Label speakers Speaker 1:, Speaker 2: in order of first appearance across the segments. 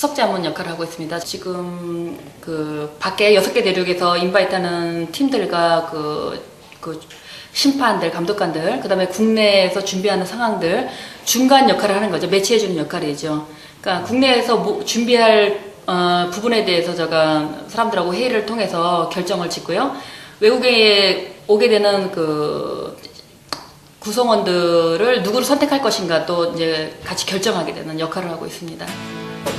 Speaker 1: 수석 자문 역할을 하고 있습니다. 지금 그 밖에 6개 대륙에서 인바이트하는 팀들과 그 심판들, 감독관들, 그다음에 국내에서 준비하는 상황들 중간 역할을 하는 거죠. 매치해주는 역할이죠. 그러니까 국내에서 준비할 부분에 대해서 제가 사람들하고 회의를 통해서 결정을 짓고요. 외국에 오게 되는 그 구성원들을 누구를 선택할 것인가 또 이제 같이 결정하게 되는 역할을 하고 있습니다.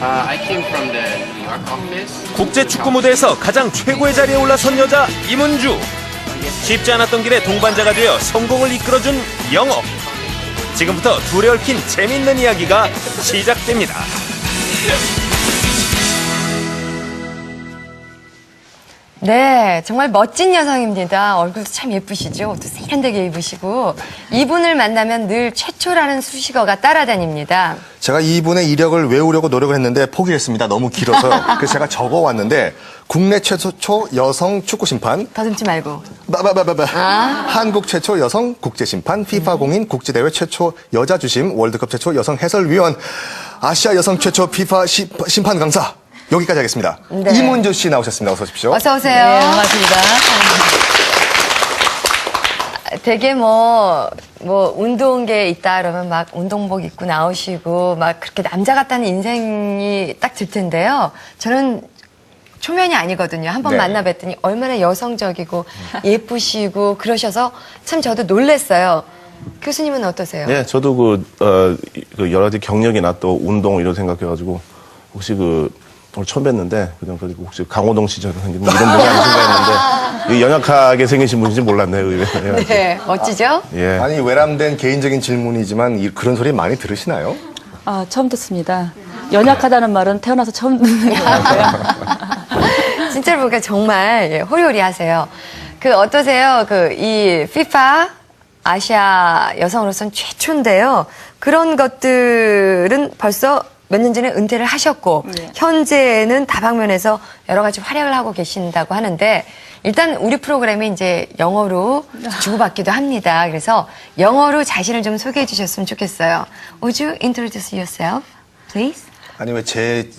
Speaker 2: I came from the New York office.
Speaker 3: 국제 축구 무대에서 가장 최고의 자리에 올라선 여자 임은주. 쉽지 않았던 길에 동반자가 되어 성공을 이끌어준 영어. 지금부터 둘에 얽힌 재밌는 이야기가 시작됩니다.
Speaker 4: 네, 정말 멋진 여성입니다. 얼굴도 참 예쁘시죠? 옷도 세련되게 입으시고 이분을 만나면 늘 최초라는 수식어가 따라다닙니다.
Speaker 5: 제가 이분의 이력을 외우려고 노력을 했는데 포기했습니다. 너무 길어서요. 그래서 제가 적어왔는데 국내 최초 여성 축구 심판,
Speaker 4: 더듬지 말고.
Speaker 5: 한국 최초 여성 국제 심판, FIFA 공인 국제대회 최초 여자 주심, 월드컵 최초 여성 해설위원, 아시아 여성 최초 FIFA 심판 강사. 여기까지 하겠습니다.
Speaker 4: 네.
Speaker 5: 임은주 씨 나오셨습니다. 어서 오십시오.
Speaker 4: 어서 오세요.
Speaker 1: 네, 반갑습니다.
Speaker 4: 되게 운동계에 있다 그러면 막 운동복 입고 나오시고 막 그렇게 남자 같다는 인생이 딱 들 텐데요. 저는 초면이 아니거든요. 한번
Speaker 5: 네.
Speaker 4: 만나 뵀더니 얼마나 여성적이고 예쁘시고 그러셔서 참 저도 놀랬어요. 교수님은 어떠세요?
Speaker 6: 네, 저도 그 여러 가지 경력이나 또 운동 이런 생각해가지고 혹시 오늘 처음 뵀는데 그냥 그리고 혹시 강호동 씨처럼 생긴 이런 분이 아니신가 했는데 연약하게 생기신 분인지 몰랐네요. 의외로.
Speaker 4: 네, 멋지죠?
Speaker 6: 예.
Speaker 5: 아니 외람된 개인적인 질문이지만 그런 소리 많이 들으시나요?
Speaker 1: 아, 처음 듣습니다. 연약하다는 말은 태어나서 처음 듣는 것 같아요.
Speaker 4: 진짜로 보니까 정말 호리호리하세요. 어떠세요? 이 FIFA 아시아 여성으로서는 최초인데요. 그런 것들은 벌써 몇 년 전에 은퇴를 하셨고
Speaker 1: 네.
Speaker 4: 현재는 다방면에서 여러 가지 활약을 하고 계신다고 하는데 일단 우리 프로그램이 이제 영어로 주고받기도 합니다. 그래서 영어로 자신을 좀 소개해 주셨으면 좋겠어요. Would you introduce yourself, please?
Speaker 5: 아니 왜 제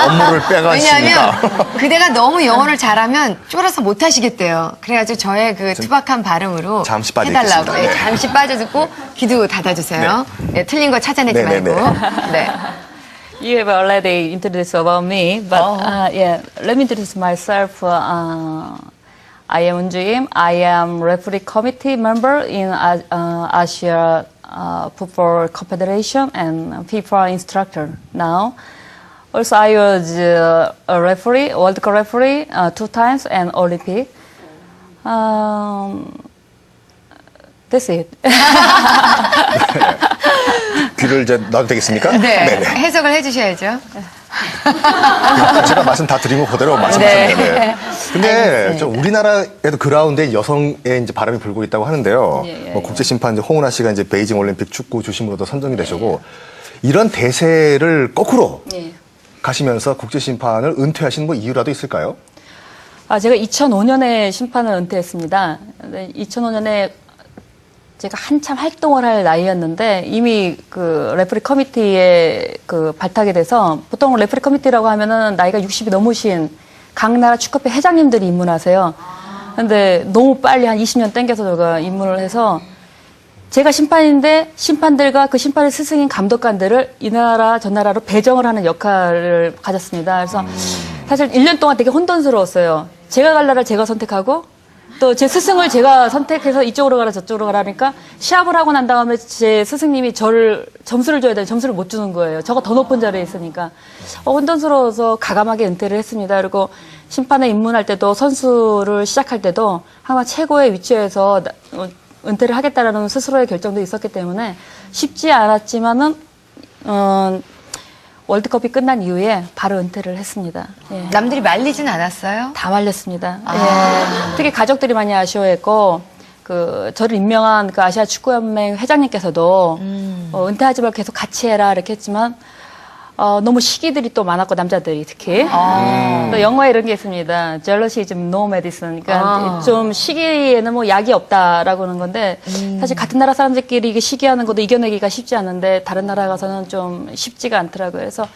Speaker 5: 업무를 빼가십니까?
Speaker 4: 왜냐하면 그대가 너무 영어를 잘하면 쫄아서 못 하시겠대요. 그래가지고 저의 투박한 발음으로
Speaker 5: 잠시 빠져
Speaker 4: 해달라고.
Speaker 5: 있겠습니다.
Speaker 4: 네,
Speaker 5: 네.
Speaker 4: 잠시 빠져듣고 귀도 닫아주세요. 네, 틀린 거 찾아내지
Speaker 5: 네네네.
Speaker 4: 말고. 네.
Speaker 1: You have already introduced about me, but yeah, let me introduce myself. I am Unju Im. I am referee committee member in Asia Football Confederation and FIFA instructor now. Also, I was a referee, World Cup referee 2 times and Olympic. That's it.
Speaker 5: 귀를 이제 놔도 되겠습니까?
Speaker 4: 네.
Speaker 5: 네네.
Speaker 4: 해석을 해주셔야죠.
Speaker 5: 제가 말씀 다 드린 거 그대로 말씀하셨는데.
Speaker 4: 네.
Speaker 5: 근데
Speaker 4: 알겠습니다.
Speaker 5: 저 우리나라에도 그라운드에 여성의 이제 바람이 불고 있다고 하는데요. 국제 심판 이제 홍은아 씨가 이제 베이징 올림픽 축구 주심으로도 선정이 되시고 이런 대세를 거꾸로
Speaker 1: 예.
Speaker 5: 가시면서 국제 심판을 은퇴하신 이유라도 있을까요?
Speaker 1: 제가 2005년에 심판을 은퇴했습니다. 2005년에 제가 한참 활동을 할 나이였는데 이미 레프리 커미티에 발탁이 돼서 보통 레프리 커미티라고 하면은 나이가 60이 넘으신 각 나라 축구협회 회장님들이 입문하세요. 근데 너무 빨리 한 20년 땡겨서 제가 입문을 해서 제가 심판인데 심판들과 그 심판의 스승인 감독관들을 이 나라 저 나라로 배정을 하는 역할을 가졌습니다. 그래서 사실 1년 동안 되게 혼돈스러웠어요. 제가 갈 나라를 제가 선택하고 또 제 스승을 제가 선택해서 이쪽으로 가라 저쪽으로 가라니까 시합을 하고 난 다음에 제 스승님이 저를 점수를 줘야 되는데 점수를 못 주는 거예요. 저가 더 높은 자리에 있으니까 혼돈스러워서 가감하게 은퇴를 했습니다. 그리고 심판에 입문할 때도 선수를 시작할 때도 항상 최고의 위치에서 은퇴를 하겠다라는 스스로의 결정도 있었기 때문에 쉽지 않았지만은 월드컵이 끝난 이후에 바로 은퇴를 했습니다. 예.
Speaker 4: 남들이 말리진 않았어요?
Speaker 1: 다 말렸습니다. 예. 특히 가족들이 많이 아쉬워했고, 저를 임명한 아시아 축구연맹 회장님께서도 은퇴하지 말고 계속 같이 해라 이렇게 했지만 너무 시기들이 또 많았고 남자들이 특히 또 영화에 이런 게 있습니다. Jealousy is no medicine. 그러니까 좀 시기에는 약이 없다라고 하는 건데 사실 같은 나라 사람들끼리 이게 시기하는 것도 이겨내기가 쉽지 않은데 다른 나라 가서는 좀 쉽지가 않더라고요. 그래서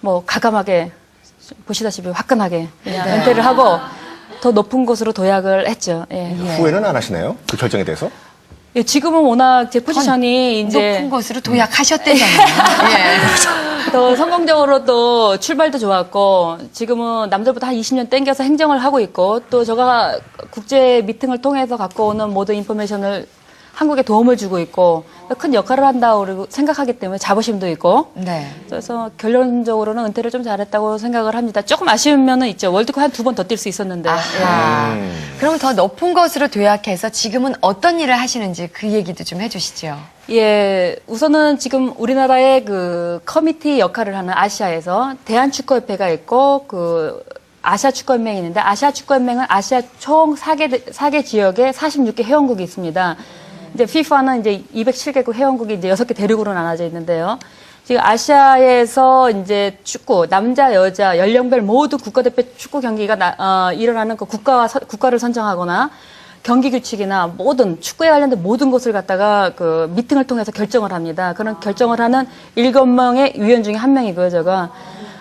Speaker 1: 뭐 가감하게 보시다시피 화끈하게 그냥 은퇴를 하고 더 높은 곳으로 도약을 했죠. 예.
Speaker 5: 후회는 안 하시나요? 그 결정에 대해서?
Speaker 1: 예, 지금은 워낙 제 포지션이 이제
Speaker 4: 높은 곳으로 도약하셨대잖아요. 예.
Speaker 1: 더 성공적으로 또 출발도 좋았고 지금은 남들보다 한 20년 땡겨서 행정을 하고 있고 또 제가 국제 미팅을 통해서 갖고 오는 모든 인포메이션을 한국에 도움을 주고 있고 큰 역할을 한다고 생각하기 때문에 자부심도 있고
Speaker 4: 네.
Speaker 1: 그래서 결론적으로는 은퇴를 좀 잘했다고 생각을 합니다. 조금 아쉬운 면은 있죠. 월드컵 한 2번 더 뛸 수 있었는데.
Speaker 4: 아하. 그럼 더 높은 곳으로 도약해서 지금은 어떤 일을 하시는지 그 얘기도 좀 해주시죠.
Speaker 1: 예, 우선은 지금 우리나라의 그 커미티 역할을 하는 아시아에서 대한축구협회가 있고 그 아시아 축구연맹이 있는데 아시아 축구연맹은 아시아 총 4개 지역에 46개 회원국이 있습니다. 이제 FIFA는 이제 207개국 회원국이 이제 6개 대륙으로 나눠져 있는데요. 지금 아시아에서 이제 축구 남자 여자 연령별 모두 국가대표 축구 경기가 일어나는 그 국가를 선정하거나 경기 규칙이나 모든 축구에 관련된 모든 것을 갖다가 그 미팅을 통해서 결정을 합니다. 그런 결정을 하는 7명의 위원 중에 한 명이고요, 제가.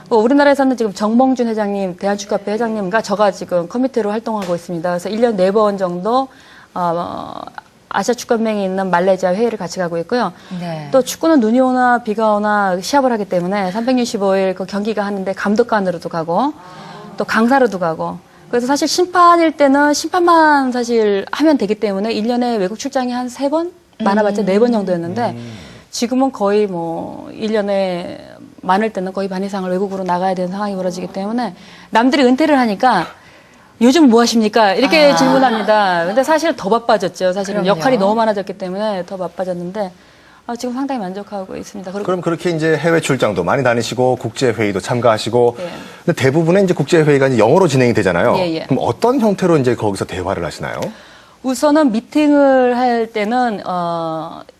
Speaker 1: 우리나라에서는 지금 정몽준 회장님, 대한축구협회 회장님과 저가 지금 커미티로 활동하고 있습니다. 그래서 1년 4번 정도 아시아 축구연맹이 있는 말레이시아 회의를 같이 가고 있고요.
Speaker 4: 네.
Speaker 1: 또 축구는 눈이 오나 비가 오나 시합을 하기 때문에 365일 그 경기가 하는데 감독관으로도 가고 또 강사로도 가고 그래서 사실 심판일 때는 심판만 사실 하면 되기 때문에 1년에 외국 출장이 한 3번? 많아봤자 4번 정도였는데 지금은 거의 뭐 1년에 많을 때는 거의 반 이상을 외국으로 나가야 되는 상황이 벌어지기 때문에 남들이 은퇴를 하니까 요즘 뭐 하십니까? 이렇게 질문합니다. 근데 사실 더 바빠졌죠. 사실은
Speaker 4: 그럼요.
Speaker 1: 역할이 너무 많아졌기 때문에 더 바빠졌는데 지금 상당히 만족하고 있습니다. 그리고
Speaker 5: 그럼 그렇게 이제 해외 출장도 많이 다니시고 국제회의도 참가하시고
Speaker 1: 예.
Speaker 5: 근데 대부분의 이제 국제회의가 이제 영어로 진행이 되잖아요.
Speaker 1: 예, 예.
Speaker 5: 그럼 어떤 형태로 이제 거기서 대화를 하시나요?
Speaker 1: 우선은 미팅을 할 때는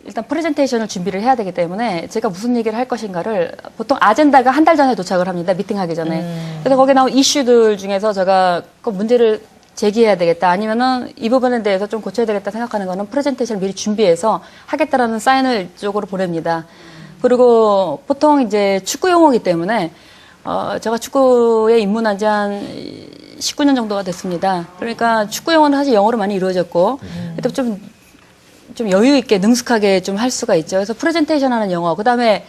Speaker 1: 일단 프레젠테이션을 준비를 해야 되기 때문에 제가 무슨 얘기를 할 것인가를 보통 아젠다가 한 달 전에 도착을 합니다. 미팅하기 전에. 그래서 거기에 나온 이슈들 중에서 제가 그 문제를 제기해야 되겠다 아니면은 이 부분에 대해서 좀 고쳐야 되겠다 생각하는 거는 프레젠테이션을 미리 준비해서 하겠다라는 사인을 이쪽으로 보냅니다. 그리고 보통 이제 축구 용어이기 때문에 제가 축구에 입문한 지 한 19년 정도가 됐습니다. 그러니까 축구 용어는 사실 영어로 많이 이루어졌고, 또 좀 여유 있게 능숙하게 좀 할 수가 있죠. 그래서 프레젠테이션 하는 영어, 그 다음에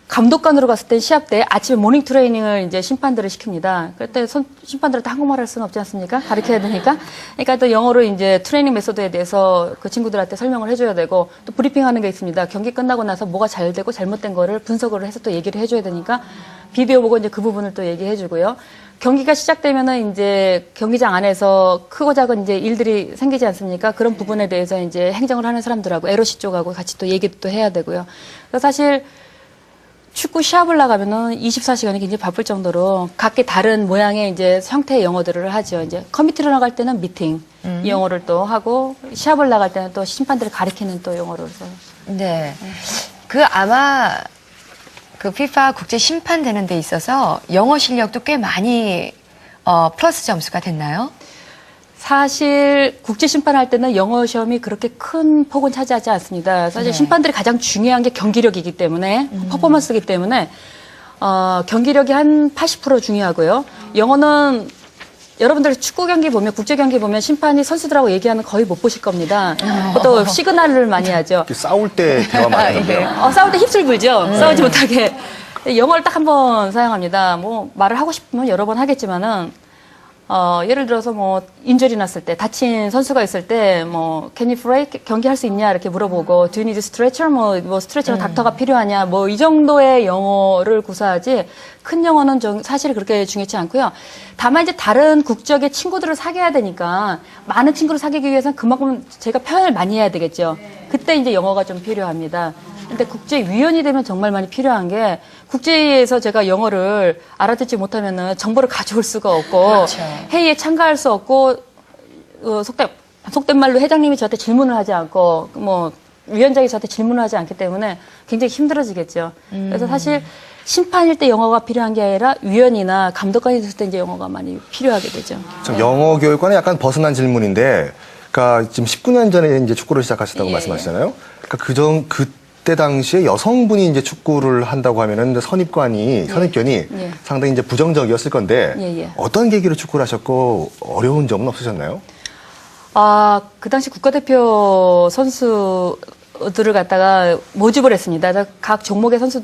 Speaker 1: 감독관으로 갔을 때 시합 때 아침에 모닝 트레이닝을 이제 심판들을 시킵니다. 그때 심판들한테 한국말 할 수는 없지 않습니까? 가르쳐야 되니까. 그러니까 또 영어로 이제 트레이닝 메소드에 대해서 그 친구들한테 설명을 해줘야 되고 또 브리핑 하는 게 있습니다. 경기 끝나고 나서 뭐가 잘 되고 잘못된 거를 분석을 해서 또 얘기를 해줘야 되니까 비디오 보고 이제 그 부분을 또 얘기해주고요. 경기가 시작되면은 이제 경기장 안에서 크고 작은 이제 일들이 생기지 않습니까? 그런 부분에 대해서 이제 행정을 하는 사람들하고 LOC 쪽하고 같이 또 얘기도 또 해야 되고요. 그래서 사실 축구 시합을 나가면은 24시간이 굉장히 바쁠 정도로 각기 다른 모양의 이제 형태의 영어들을 하죠. 이제 커미티로 나갈 때는 미팅 이 영어를 또 하고 시합을 나갈 때는 또 심판들을 가리키는 또 영어를 해서.
Speaker 4: 네. 그 아마 그 FIFA 국제 심판 되는 데 있어서 영어 실력도 꽤 많이 플러스 점수가 됐나요?
Speaker 1: 사실 국제 심판할 때는 영어 시험이 그렇게 큰 폭은 차지하지 않습니다. 사실 심판들이 가장 중요한 게 경기력이기 때문에 퍼포먼스이기 때문에 경기력이 한 80% 중요하고요. 영어는 여러분들 축구 경기 보면 국제 경기 보면 심판이 선수들하고 얘기하는 거의 못 보실 겁니다. 또 시그널을 많이 하죠.
Speaker 5: 싸울 때 대화 많이 하는데요.
Speaker 1: 싸울 때 휩쓸 불죠. 싸우지 못하게. 영어를 딱 한 번 사용합니다. 뭐 말을 하고 싶으면 여러 번 하겠지만은 예를 들어서 뭐 인절이 났을 때 다친 선수가 있을 때 뭐 can you play 경기할 수 있냐 이렇게 물어보고 do you need stretcher 뭐 스트레처 닥터가 필요하냐 뭐 이 정도의 영어를 구사하지 큰 영어는 사실 그렇게 중요치 않고요. 다만 이제 다른 국적의 친구들을 사귀어야 되니까 많은 친구를 사귀기 위해서는 그만큼 제가 표현을 많이 해야 되겠죠. 그때 이제 영어가 좀 필요합니다. 근데 국제위원이 되면 정말 많이 필요한 게 국제에서 제가 영어를 알아듣지 못하면은 정보를 가져올 수가 없고
Speaker 4: 그렇죠.
Speaker 1: 회의에 참가할 수 없고 속된 말로 회장님이 저한테 질문을 하지 않고 뭐 위원장이 저한테 질문을 하지 않기 때문에 굉장히 힘들어지겠죠. 그래서 사실 심판일 때 영어가 필요한 게 아니라 위원이나 감독관이 있을 때 이제 영어가 많이 필요하게 되죠.
Speaker 5: 참 영어 교육과는 약간 벗어난 질문인데, 그러니까 지금 19년 전에 이제 축구를 시작하셨다고
Speaker 1: 예,
Speaker 5: 말씀하시잖아요. 그러니까 그때 당시에 여성분이 이제 축구를 한다고 하면은 선입견이
Speaker 1: 예.
Speaker 5: 상당히 이제 부정적이었을 건데
Speaker 1: 예.
Speaker 5: 어떤 계기로 축구를 하셨고 어려운 점은 없으셨나요?
Speaker 1: 그 당시 국가대표 선수들을 갖다가 모집을 했습니다. 각 종목의 선수들